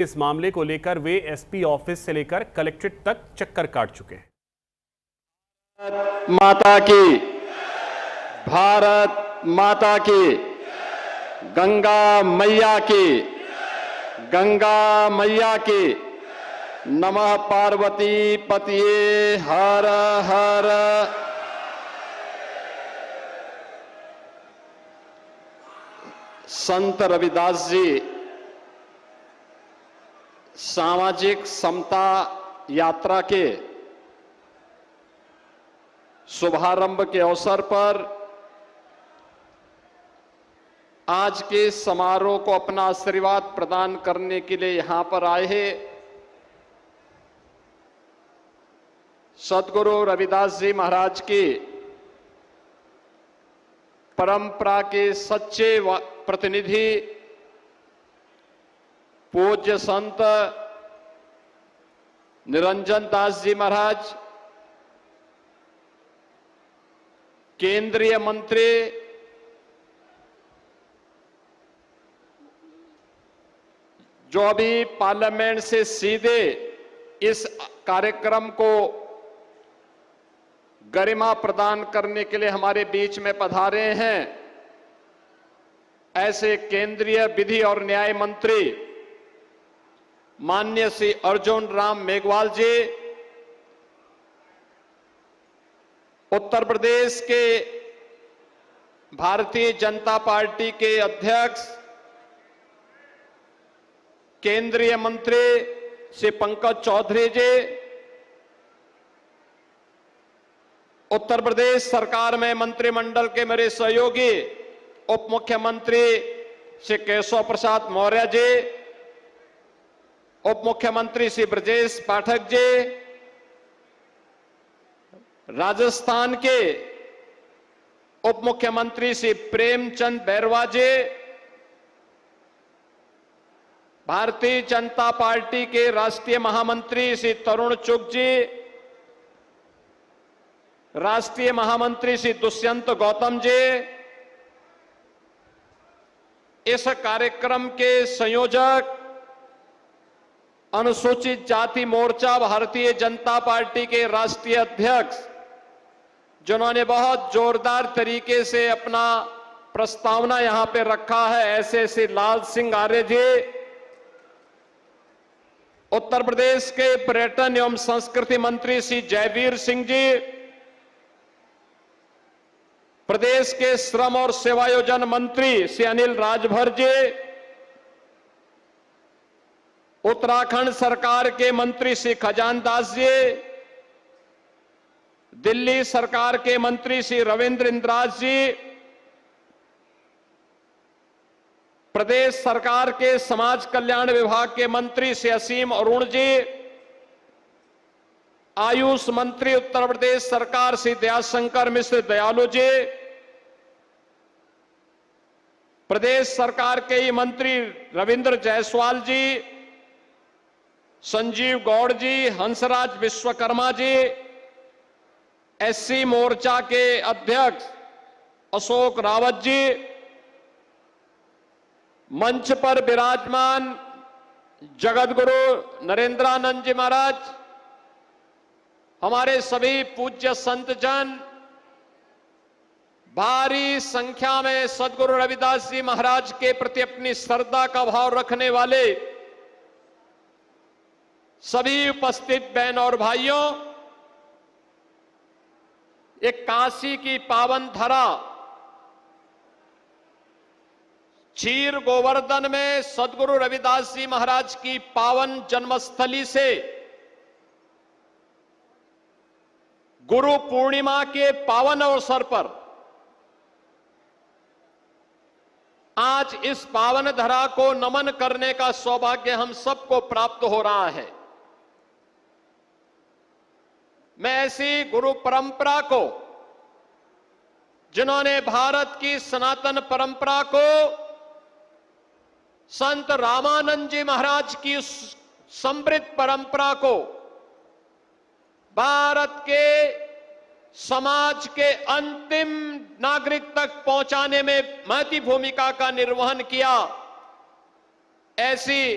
इस मामले को लेकर वे एसपी ऑफिस से लेकर कलेक्ट्रेट तक चक्कर काट चुके हैं। माता की, भारत माता की, गंगा मैया की, गंगा मैया की, नमः पार्वती पतिये हर हर। संत रविदास जी सामाजिक समता यात्रा के शुभारंभ के अवसर पर आज के समारोह को अपना आशीर्वाद प्रदान करने के लिए यहां पर आए हैं। सद्गुरु रविदास जी महाराज की परंपरा के सच्चे प्रतिनिधि पूज्य संत निरंजन दास जी महाराज, केंद्रीय मंत्री जो अभी पार्लियामेंट से सीधे इस कार्यक्रम को गरिमा प्रदान करने के लिए हमारे बीच में पधारे हैं, ऐसे केंद्रीय विधि और न्याय मंत्री माननीय श्री अर्जुन राम मेघवाल जी, उत्तर प्रदेश के भारतीय जनता पार्टी के अध्यक्ष केंद्रीय मंत्री श्री पंकज चौधरी जी, उत्तर प्रदेश सरकार में मंत्रिमंडल के मेरे सहयोगी उप मुख्यमंत्री श्री केशव प्रसाद मौर्य जी, उप मुख्यमंत्री श्री ब्रजेश पाठक जी, राजस्थान के उप मुख्यमंत्री श्री प्रेमचंद बैरवा जी, भारतीय जनता पार्टी के राष्ट्रीय महामंत्री श्री तरुण चुग जी, राष्ट्रीय महामंत्री श्री दुष्यंत गौतम जी, इस कार्यक्रम के संयोजक अनुसूचित जाति मोर्चा भारतीय जनता पार्टी के राष्ट्रीय अध्यक्ष, जिन्होंने बहुत जोरदार तरीके से अपना प्रस्तावना यहां पे रखा है, ऐसे श्री लाल सिंह आर्य जी, उत्तर प्रदेश के पर्यटन एवं संस्कृति मंत्री श्री जयवीर सिंह जी, प्रदेश के श्रम और सेवायोजन मंत्री श्री अनिल राजभर जी, उत्तराखंड सरकार के मंत्री श्री खजान दास जी, दिल्ली सरकार के मंत्री श्री रविंद्र इंद्राज जी, प्रदेश सरकार के समाज कल्याण विभाग के मंत्री श्री असीम अरुण जी, आयुष मंत्री उत्तर प्रदेश सरकार श्री दयाशंकर मिश्र दयालु जी, प्रदेश सरकार के ही मंत्री रविंद्र जायसवाल जी, संजीव गौड़ जी, हंसराज विश्वकर्मा जी, एससी मोर्चा के अध्यक्ष अशोक रावत जी, मंच पर विराजमान जगतगुरु नरेंद्रानंद जी महाराज, हमारे सभी पूज्य संत जन, भारी संख्या में सद्गुरु रविदास जी महाराज के प्रति अपनी श्रद्धा का भाव रखने वाले सभी उपस्थित बहन और भाइयों, एक काशी की पावन धरा क्षीर गोवर्धन में सद्गुरु रविदास जी महाराज की पावन जन्मस्थली से गुरु पूर्णिमा के पावन अवसर पर आज इस पावन धरा को नमन करने का सौभाग्य हम सबको प्राप्त हो रहा है। मैं ऐसी गुरु परंपरा को, जिन्होंने भारत की सनातन परंपरा को संत रामानंद जी महाराज की समृद्ध परंपरा को भारत के समाज के अंतिम नागरिक तक पहुंचाने में महती भूमिका का निर्वहन किया, ऐसी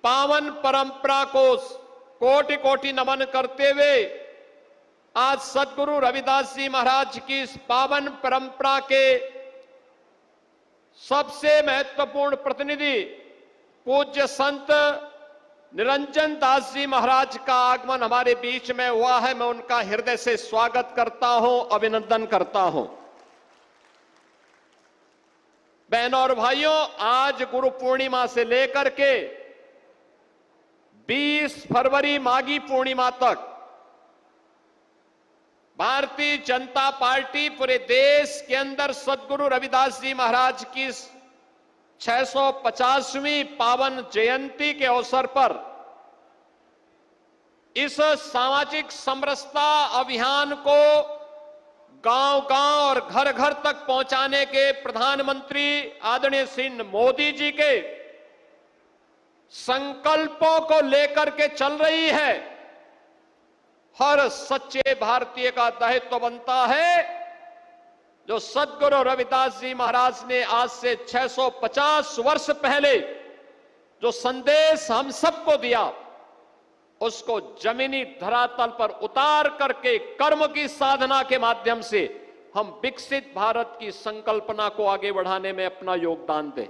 पावन परंपरा को कोटि कोटि नमन करते हुए आज सद्गुरु रविदास जी महाराज की इस पावन परंपरा के सबसे महत्वपूर्ण प्रतिनिधि पूज्य संत निरंजन दास जी महाराज का आगमन हमारे बीच में हुआ है। मैं उनका हृदय से स्वागत करता हूं, अभिनंदन करता हूं। बहनों और भाइयों, आज गुरु पूर्णिमा से लेकर के 20 फरवरी माघी पूर्णिमा तक भारतीय जनता पार्टी पूरे देश के अंदर सद्गुरु रविदास जी महाराज की 650वीं पावन जयंती के अवसर पर इस सामाजिक समरसता अभियान को गांव-गांव और घर-घर तक पहुंचाने के प्रधानमंत्री आदरणीय श्री मोदी जी के संकल्पों को लेकर के चल रही है। हर सच्चे भारतीय का दायित्व बनता है जो सद्गुरु रविदास जी महाराज ने आज से 650 वर्ष पहले जो संदेश हम सबको दिया, उसको जमीनी धरातल पर उतार करके कर्म की साधना के माध्यम से हम विकसित भारत की संकल्पना को आगे बढ़ाने में अपना योगदान दें।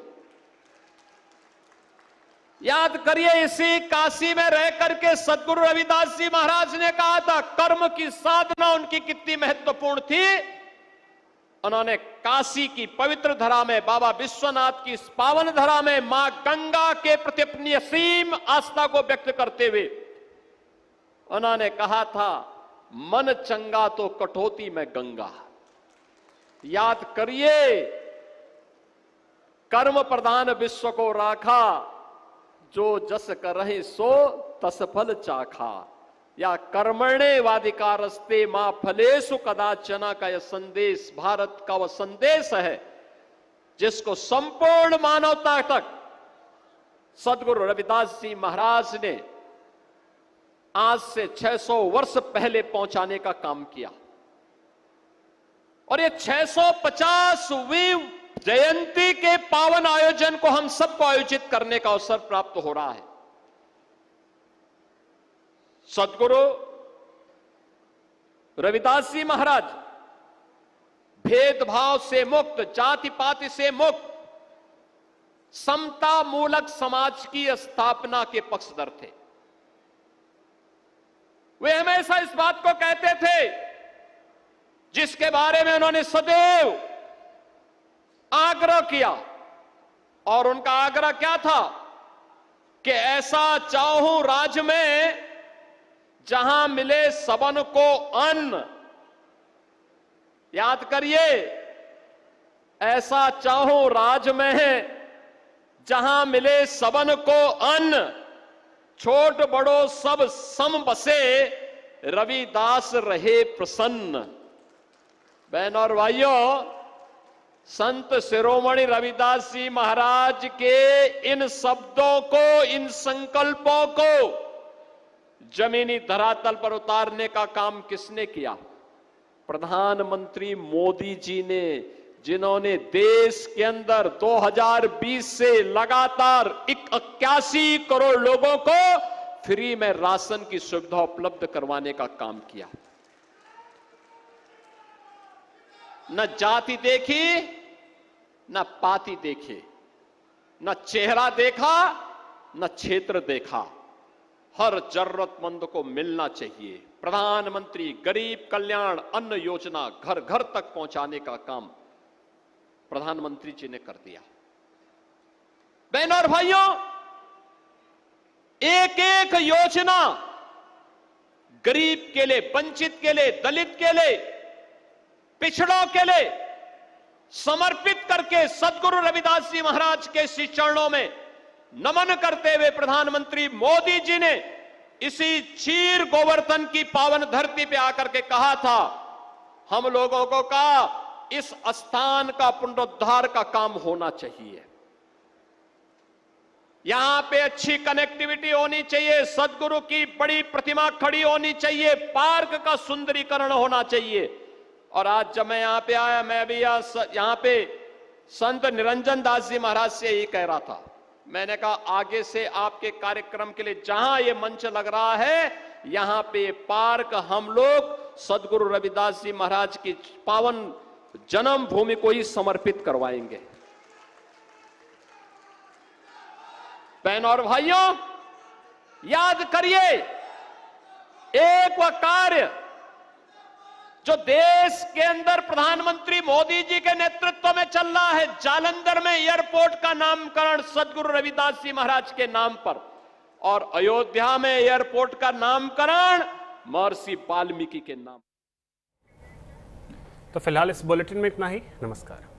याद करिए, इसी काशी में रह करके सद्गुरु रविदास जी महाराज ने कहा था कर्म की साधना उनकी कितनी महत्वपूर्ण थी। उन्होंने काशी की पवित्र धरा में, बाबा विश्वनाथ की इस पावन धरा में मां गंगा के प्रति अपनी असीम आस्था को व्यक्त करते हुए उन्होंने कहा था, मन चंगा तो कटौती में गंगा। याद करिए, कर्म प्रधान विश्व को राखा, जो जस करहि सो तस फल चाखा। या कर्मणे वाधिकारस्ते मां फलेषु कदाचन का यह संदेश भारत का वह संदेश है जिसको संपूर्ण मानवता तक सद्गुरु रविदास जी महाराज ने आज से 600 वर्ष पहले पहुंचाने का काम किया। और ये 650वीं जयंती के पावन आयोजन को हम सबको आयोजित करने का अवसर प्राप्त हो रहा है। सद्गुरु रविदास जी महाराज भेदभाव से मुक्त, जाति पाति से मुक्त, समता मूलक समाज की स्थापना के पक्षधर थे। वे हमेशा इस बात को कहते थे जिसके बारे में उन्होंने सदैव आग्रह किया, और उनका आग्रह क्या था कि ऐसा चाहूं राज्य में जहां मिले सबन को अन्न। याद करिए, ऐसा चाहूं राज्य में जहां मिले सबन को अन्न, छोट बड़ो सब सम बसे, रविदास रहे प्रसन्न। बहनों और भाइयों, संत शिरोमणि रविदास जी महाराज के इन शब्दों को, इन संकल्पों को जमीनी धरातल पर उतारने का काम किसने किया? प्रधानमंत्री मोदी जी ने, जिन्होंने देश के अंदर 2020 से लगातार 81 करोड़ लोगों को फ्री में राशन की सुविधा उपलब्ध करवाने का काम किया। न जाति देखी, न पाति देखे, न चेहरा देखा, न क्षेत्र देखा। हर जरूरतमंद को मिलना चाहिए। प्रधानमंत्री गरीब कल्याण अन्न योजना घर घर तक पहुंचाने का काम प्रधानमंत्री जी ने कर दिया। बहनों और भाइयों, एक एक योजना गरीब के लिए, वंचित के लिए, दलित के लिए, पिछड़ों के लिए समर्पित करके सद्गुरु रविदास जी महाराज के श्री चरणों में नमन करते हुए प्रधानमंत्री मोदी जी ने इसी चीर गोवर्धन की पावन धरती पे आकर के कहा था, हम लोगों को कहा इस स्थान का पुनरुद्धार का काम होना चाहिए। यहां पे अच्छी कनेक्टिविटी होनी चाहिए, सद्गुरु की बड़ी प्रतिमा खड़ी होनी चाहिए, पार्क का सुंदरीकरण होना चाहिए। और आज जब मैं यहां पे आया, मैं भी यहां पे संत निरंजन दास जी महाराज से यही कह रहा था मैंने कहा आगे से आपके कार्यक्रम के लिए जहां ये मंच लग रहा है, यहां पे पार्क हम लोग सदगुरु रविदास जी महाराज की पावन जन्म भूमि को ही समर्पित करवाएंगे। बहनों और भाइयों, याद करिए, एक वह कार्य जो देश के अंदर प्रधानमंत्री मोदी जी के नेतृत्व में चल रहा है, जालंधर में एयरपोर्ट का नामकरण सदगुरु रविदास जी महाराज के नाम पर, और अयोध्या में एयरपोर्ट का नामकरण महर्षि वाल्मीकि के नाम। तो फिलहाल इस बुलेटिन में इतना ही। नमस्कार।